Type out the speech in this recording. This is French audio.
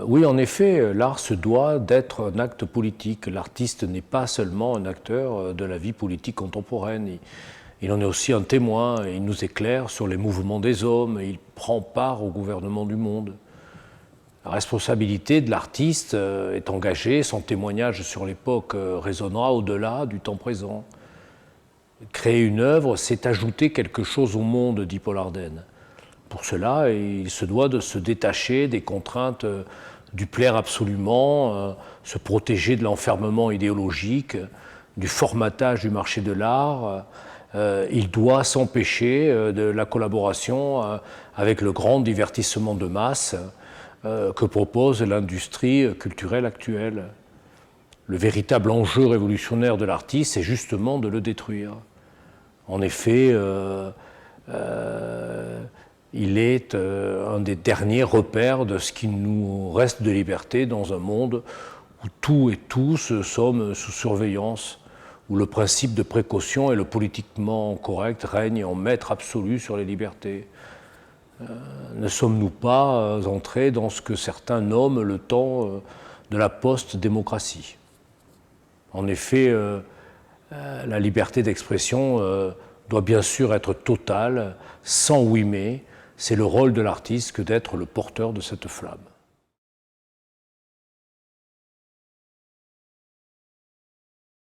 Oui, en effet, l'art se doit d'être un acte politique. L'artiste n'est pas seulement un acteur de la vie politique contemporaine. Il en est aussi un témoin, il nous éclaire sur les mouvements des hommes, il prend part au gouvernement du monde. La responsabilité de l'artiste est engagée, son témoignage sur l'époque résonnera au-delà du temps présent. Créer une œuvre, c'est ajouter quelque chose au monde, dit Paul Ardenne. Pour cela, il se doit de se détacher des contraintes du plaire absolument, se protéger de l'enfermement idéologique, du formatage du marché de l'art. Il doit s'empêcher de la collaboration avec le grand divertissement de masse que propose l'industrie culturelle actuelle. Le véritable enjeu révolutionnaire de l'artiste, c'est justement de le détruire. En effet, il est un des derniers repères de ce qui nous reste de liberté dans un monde où tout et tous sommes sous surveillance, où le principe de précaution et le politiquement correct règnent en maître absolu sur les libertés. Ne sommes-nous pas entrés dans ce que certains nomment le temps de la post-démocratie? En effet, la liberté d'expression doit bien sûr être totale, sans oui mais. C'est le rôle de l'artiste que d'être le porteur de cette flamme.